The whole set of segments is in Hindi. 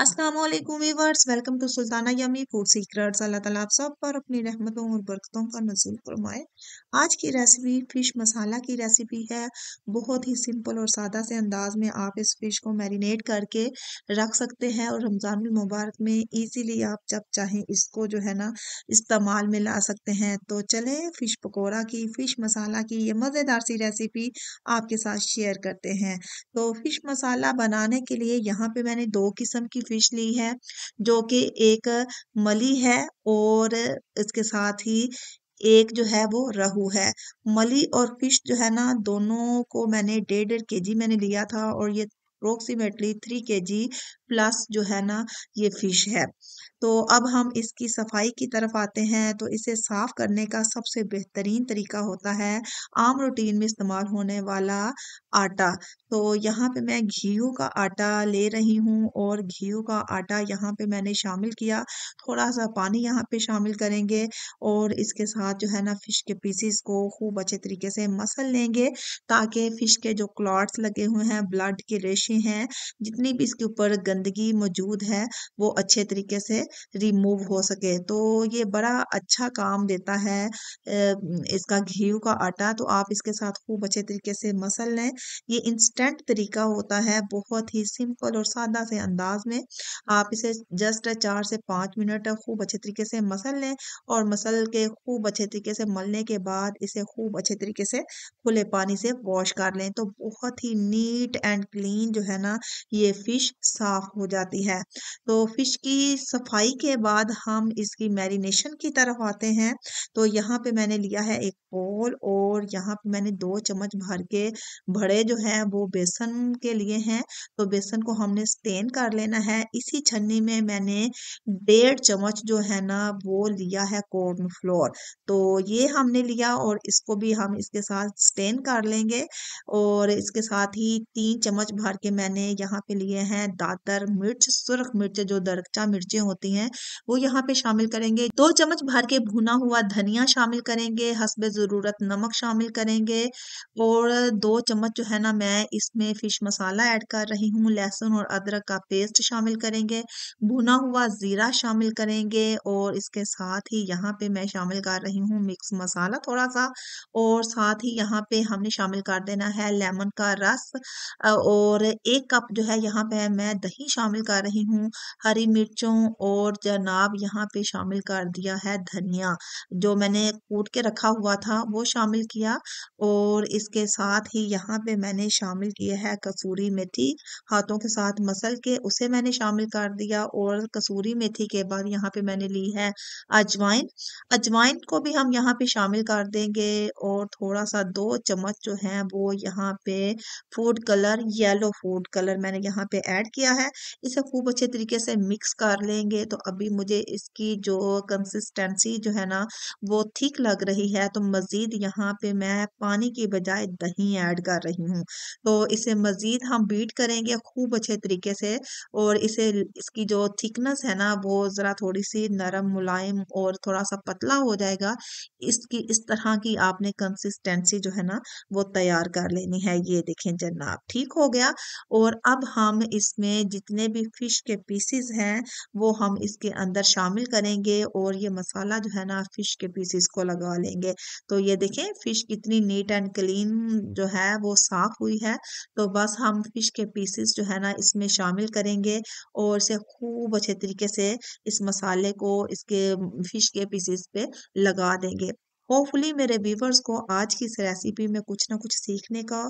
अस्सलाम वालेकुम viewers, welcome to Sultana yummy food secrets. Allah ताला आप सब पर अपनी रहमतों और बरकतों का नज़ूल फरमाए। आज की रेसिपी फिश मसाला की रेसिपी है। बहुत ही सिंपल और सादा से अंदाज में आप इस फिश को मैरिनेट करके रख सकते हैं और रमज़ानुल मुबारक में इजीली आप जब चाहें इसको जो है ना इस्तेमाल में ला सकते हैं। तो चले फिश पकौड़ा की, फिश मसाला की ये मज़ेदार सी रेसिपी आपके साथ शेयर करते हैं। तो फिश मसाला बनाने के लिए यहाँ पे मैंने 2 किस्म की फिश ली है, जो कि एक मली है और इसके साथ ही एक जो है वो रहू है। मली और फिश जो है ना दोनों को मैंने 1.5 केजी मैंने लिया था और ये अप्रोक्सीमेटली 3 केजी प्लस जो है ना ये फिश है। तो अब हम इसकी सफाई की तरफ आते हैं। तो इसे साफ करने का सबसे बेहतरीन तरीका होता है आम रूटीन में इस्तेमाल होने वाला आटा। तो यहाँ पे मैं घीव का आटा ले रही हूँ और घीव का आटा यहाँ पे मैंने शामिल किया। थोड़ा सा पानी यहाँ पे शामिल करेंगे और इसके साथ जो है ना फिश के पीसेस को खूब अच्छे तरीके से मसल लेंगे, ताकि फिश के जो क्लॉट्स लगे हुए हैं, ब्लड के रेशे हैं, जितनी भी इसके ऊपर गंदगी मौजूद है वो अच्छे तरीके से रिमूव हो सके। तो ये बड़ा अच्छा काम देता है इसका घीव का आटा। तो आप इसके साथ खूब अच्छे तरीके से मसल लें। ये इंस्टेंट तरीका होता है, बहुत ही सिंपल और सादा से अंदाज में। आप इसे जस्ट 4 से 5 मिनट खूब अच्छे तरीके से मसल लें और मसल के खूब अच्छे तरीके से मलने के बाद इसे खूब अच्छे तरीके से खुले पानी से वॉश कर लें। तो बहुत ही नीट एंड क्लीन जो है ना ये फिश साफ हो जाती है। तो फिश की सफाई के बाद हम इसकी मैरिनेशन की तरफ आते हैं। तो यहाँ पे मैंने लिया है एक बोल और यहाँ पे मैंने 2 चम्मच भर के बड़े जो है वो बेसन के लिए हैं। तो बेसन को हमने स्टेन कर लेना है। इसी छन्नी में मैंने 1.5 चम्मच जो है ना वो लिया है कॉर्न फ्लोर। तो ये हमने लिया और इसको भी हम इसके साथ स्टेन कर लेंगे। और इसके साथ ही 3 चम्मच भर के मैंने यहाँ पे लिए हैं दातर मिर्च, सुर्ख मिर्च जो दरकचा मिर्चें होती हैं वो यहाँ पे शामिल करेंगे। 2 चम्मच भर के भुना हुआ धनिया शामिल करेंगे, हस्बे ज़रूरत नमक शामिल करेंगे और 2 चम्मच जो है ना मैं इसमें फिश मसाला ऐड कर रही हूँ। लहसुन और अदरक का पेस्ट शामिल करेंगे, भुना हुआ जीरा शामिल करेंगे और इसके साथ ही यहाँ पे मैं शामिल कर रही हूँ मिक्स मसाला थोड़ा सा और साथ ही यहाँ पे हमने शामिल कर देना है लेमन का रस और 1 कप जो है यहाँ पे मैं दही शामिल कर रही हूँ। हरी मिर्चों और जनाब यहाँ पे शामिल कर दिया है धनिया, जो मैंने कूट के रखा हुआ था वो शामिल किया और इसके साथ ही यहाँ पे मैंने शामिल किया है कसूरी मेथी, हाथों के साथ मसल के उसे मैंने शामिल कर दिया और कसूरी मेथी के बाद यहाँ पे मैंने ली है अजवाइन। अजवाइन को भी हम यहाँ पे शामिल कर देंगे और थोड़ा सा 2 चम्मच जो है वो यहाँ पे food colour, yellow food colour मैंने यहाँ पे ऐड किया है। इसे खूब अच्छे तरीके से मिक्स कर लेंगे। तो अभी मुझे इसकी जो कंसिस्टेंसी जो है ना वो ठीक लग रही है, तो मज़ीद यहाँ पे मैं पानी की बजाय दही ऐड कर रही हूँ। तो इसे मज़ीद हम बीट करेंगे खूब अच्छे तरीके से और इसे इसकी जो थिकनेस है ना वो ज़रा थोड़ी-सी नरम, मुलायम और थोड़ा-सा पतला हो जाएगा। इसकी इस तरह की आपने कंसिस्टेंसी जो है ना वो तैयार कर लेनी है। ये देखें जनाब ठीक हो गया और अब हम इसमें जितने भी फिश के पीसेस हैं वो हम इसके अंदर शामिल करेंगे और ये मसाला जो है ना फिश के पीसेस को लगा लेंगे। तो ये देखें फिश कितनी नीट एंड क्लीन जो है वो साफ हुई है। तो बस हम फिश के पीसेस जो है ना इसमें शामिल करेंगे और इसे खूब अच्छे तरीके से इस मसाले को इसके फिश के पीसेस पे लगा देंगे। होपफुली मेरे व्यूवर्स को आज की इस रेसिपी में कुछ ना कुछ सीखने का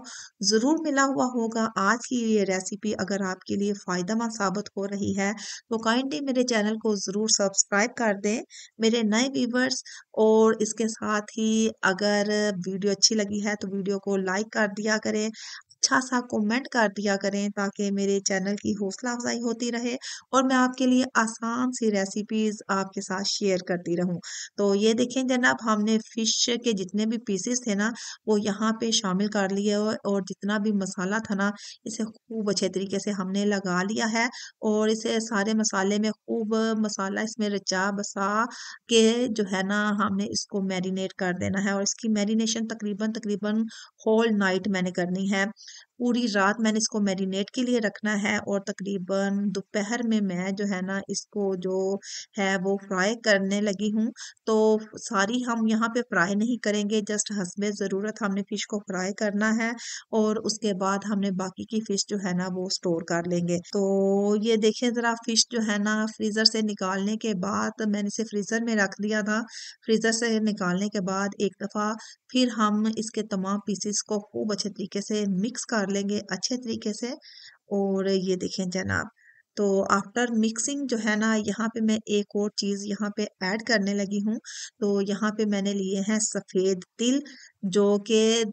ज़रूर मिला हुआ होगा। आज की ये रेसिपी अगर आपके लिए फ़ायदेमंद साबित हो रही है तो काइंडली मेरे चैनल को ज़रूर सब्सक्राइब कर दें मेरे नए व्यूवर्स। और इसके साथ ही अगर वीडियो अच्छी लगी है तो वीडियो को लाइक कर दिया करें, अच्छा सा कमेंट कर दिया करें, ताकि मेरे चैनल की हौसला अफजाई होती रहे और मैं आपके लिए आसान सी रेसिपीज़ आपके साथ शेयर करती रहूं। तो ये देखें जनाब हमने फिश के जितने भी पीसेस थे ना वो यहाँ पे शामिल कर लिए और जितना भी मसाला था ना इसे खूब अच्छे तरीके से हमने लगा लिया है और इसे सारे मसाले में खूब मसाला इसमें रचा बसा के जो है ना हमने इसको मैरिनेट कर देना है और इसकी मैरिनेशन तकरीबन तकरीबन होल नाइट मैंने करनी है। पूरी रात मैंने इसको मैरिनेट के लिए रखना है और तकरीबन दोपहर में मैं जो है ना इसको जो है वो फ्राई करने लगी हूँ। तो सारी हम यहाँ पे फ्राई नहीं करेंगे, जस्ट हस्बे ज़रूरत हमने फ़िश को फ्राई करना है और उसके बाद हमने बाकी की फ़िश जो है ना वो स्टोर कर लेंगे। तो ये देखिए ज़रा फ़िश जो है ना फ्रीज़र से निकालने के बाद मैंने इसे फ्रीज़र में रख दिया था। फ्रीज़र से निकालने के बाद एक दफ़ा फिर हम इसके तमाम पीसेस को खूब अच्छे तरीके से मिक्स कर लेंगे अच्छे तरीके से। और ये देखें जनाब, तो आफ्टर मिक्सिंग जो है ना यहाँ पे मैं एक और चीज़ यहाँ पे ऐड करने लगी हूँ। तो यहाँ पे मैंने लिए हैं सफ़ेद तिल, जो कि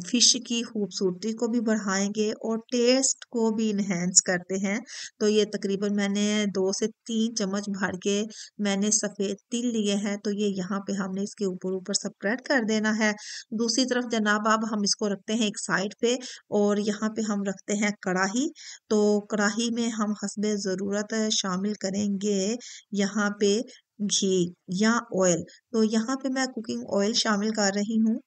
फिश की खूबसूरती को भी बढ़ाएंगे और टेस्ट को भी इन्हेंस करते हैं। तो ये तकरीबन मैंने 2 से 3 चम्मच भर के मैंने सफ़ेद तिल लिए हैं, तो ये यहाँ पे हमने इसके ऊपर ऊपर स्प्रेड कर देना है। दूसरी तरफ जनाब अब हम इसको रखते हैं एक साइड पे और यहाँ पे हम रखते हैं कढ़ाई। तो कढ़ाई में हम हस्बे ज़रूरत शामिल करेंगे यहाँ पे घी या ऑयल। तो यहाँ पे मैं कुकिंग ऑयल शामिल कर रही हूँ।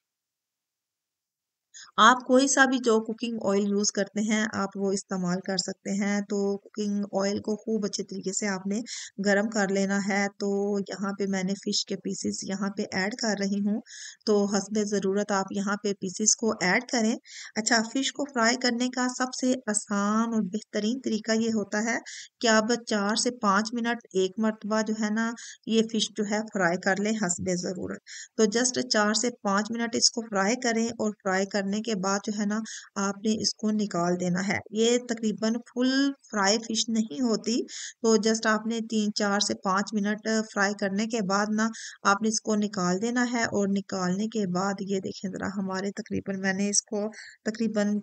आप कोई सा भी जो कुकिंग ऑयल यूज़ करते हैं आप वो इस्तेमाल कर सकते हैं। तो कुकिंग ऑयल को खूब अच्छे तरीके से आपने गरम कर लेना है। तो यहाँ पे मैंने फ़िश के पीसेस यहाँ पे ऐड कर रही हूँ। तो हस्बे ज़रूरत आप यहाँ पे पीसेस को ऐड करें। अच्छा, फ़िश को फ्राई करने का सबसे आसान और बेहतरीन तरीका ये होता है कि आप 4 से 5 मिनट एक मर्तबा जो है ना ये फ़िश जो है फ्राई कर लें हस्बे ज़रूरत। तो जस्ट 4 से 5 मिनट इसको फ्राई करें और फ्राई करने के बाद जो है ना आपने इसको निकाल देना है। ये तकरीबन फुल फ्राई फिश नहीं होती, तो जस्ट आपने 3 4 से 5 मिनट फ्राई करने के बाद ना आपने इसको निकाल देना है। और निकालने के बाद ये देखें ज़रा हमारे तकरीबन मैंने इसको तकरीबन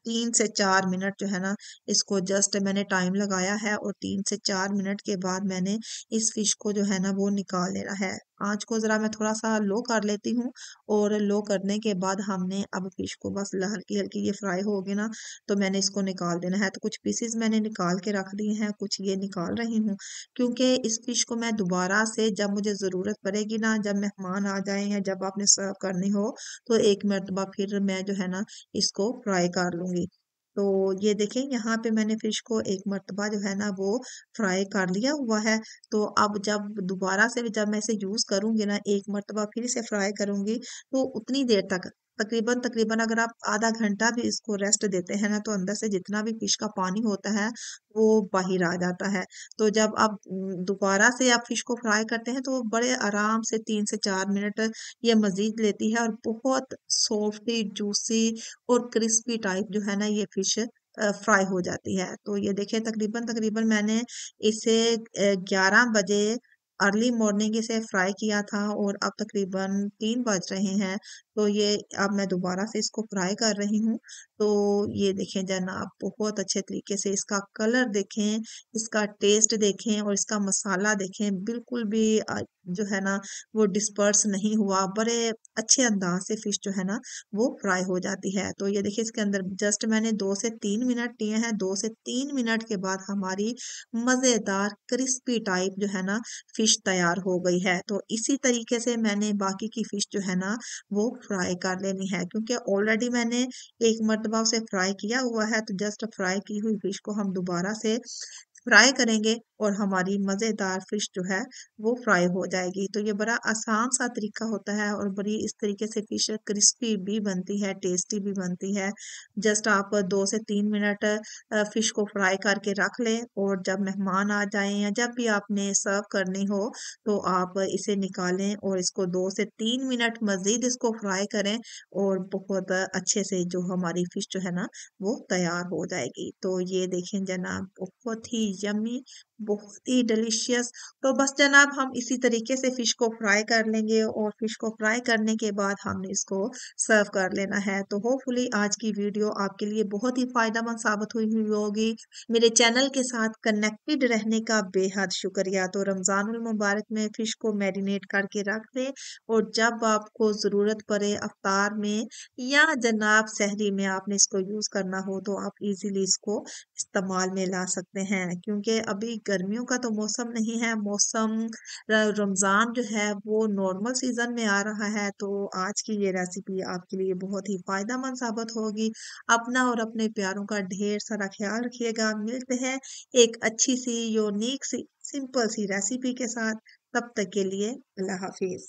3 से 4 मिनट जो है ना इसको जस्ट मैंने टाइम लगाया है और 3 से 4 मिनट के बाद मैंने इस फिश को जो है ना वो निकाल लेना है। आँच को ज़रा मैं थोड़ा-सा लो कर लेती हूँ और लो करने के बाद हमने अब फ़िश को बस हल्की-हल्की ये फ्राई होगी ना, तो मैंने इसको निकाल देना है। तो कुछ पीसेज़ मैंने निकाल के रख दिए हैं, कुछ ये निकाल रही हूँ, क्योंकि इस फ़िश को मैं दोबारा से जब मुझे ज़रूरत पड़ेगी ना, जब मेहमान आ जाएँ या जब आपने सर्व करनी हो, तो एक मर्तबा फिर मैं जो है ना, इसको फ्राई कर लूँगी। तो ये देखें यहाँ पे मैंने फ़िश को एक मर्तबा जो है ना, वो फ्राई कर लिया हुआ है। तो अब जब दोबारा से भी जब मैं इसे यूज़ करूँगी ना, एक मर्तबा फिर इसे फ्राई करूँगी, तो उतनी देर तक तकरीबन तकरीबन अगर आप आधा घंटा भी इसको रेस्ट देते हैं ना, तो अंदर से जितना भी फ़िश का पानी होता है, वो बाहर आ जाता है। तो जब आप दोबारा से आप फ़िश को फ्राई करते हैं, तो वो बड़े आराम से 3 से 4 मिनट ये मज़ीद लेती है और बहुत सॉफ्टी, जूसी और क्रिस्पी टाइप जो है ना ये फ़िश फ्राई हो जाती है। तो ये देखिए तकरीबन तकरीबन मैंने इसे 11 बजे अर्ली मॉर्निंग इसे फ्राई किया था और अब तकरीबन 3 बज रहे हैं। तो ये अब मैं दोबारा से इसको फ्राई कर रही हूँ। तो ये देखें जनाब बहुत अच्छे तरीके से इसका कलर देखें, इसका टेस्ट देखें और इसका मसाला देखें, बिल्कुल भी जो है ना वो डिस्पर्स नहीं हुआ। बड़े अच्छे अंदाज से फ़िश जो है ना वो फ्राई हो जाती है। तो ये देखिए इसके अंदर जस्ट मैंने 2 से 3 मिनट दिए हैं। 2 से 3 मिनट के बाद हमारी मज़ेदार क्रिस्पी टाइप जो है ना फ़िश तैयार हो गई है। तो इसी तरीके से मैंने बाकी की फ़िश जो है ना वो फ्राई कर लेनी है, क्योंकि ऑलरेडी मैंने एक मर्तबा उसे फ्राई किया हुआ है। तो जस्ट फ्राई की हुई फ़िश को हम दोबारा से फ्राई करेंगे और हमारी मज़ेदार फ़िश जो है वो फ्राई हो जाएगी। तो ये बड़ा आसान सा तरीका होता है और बड़ी इस तरीके से फ़िश क्रिस्पी भी बनती है, टेस्टी भी बनती है। जस्ट आप 2 से 3 मिनट फ़िश को फ्राई करके रख लें और जब मेहमान आ जाएँ या जब भी आपने सर्व करनी हो, तो आप इसे निकालें और इसको 2 से 3 मिनट मज़ीद इसको फ्राई करें और बहुत अच्छे से जो हमारी फ़िश जो है ना, वो तैयार हो जाएगी। तो ये देखें जनाब बहुत ही यम्मी, बहुत ही डिलीशियस। तो बस जनाब हम इसी तरीके से फ़िश को फ्राई कर लेंगे और फ़िश को फ्राई करने के बाद हमने इसको सर्व कर लेना है। तो होपफुली आज की वीडियो आपके लिए बहुत ही फ़ायदेमंद साबित हुई हुई होगी। मेरे चैनल के साथ कनेक्टेड रहने का बेहद शुक्रिया। तो रमज़ानुल मुबारक में फ़िश को मैरिनेट करके रख दें और जब आपको ज़रूरत पड़े अफ्तार में या जनाब सहरी में आपने इसको यूज़ करना हो, तो आप इज़िली इसको इस्तेमाल में ला सकते हैं। क्योंकि अभी गर्मियों का तो मौसम नहीं है, मौसम रमज़ान जो है वो नॉर्मल सीज़न में आ रहा है, तो आज की ये रेसिपी आपके लिए बहुत ही फ़ायदेमंद साबित होगी। अपना और अपने प्यारों का ढेर सारा ख़्याल रखिएगा। मिलते हैं एक अच्छी सी, यूनिक सी, सिंपल सी रेसिपी के साथ। तब तक के लिए अल्लाह हाफ़िज़।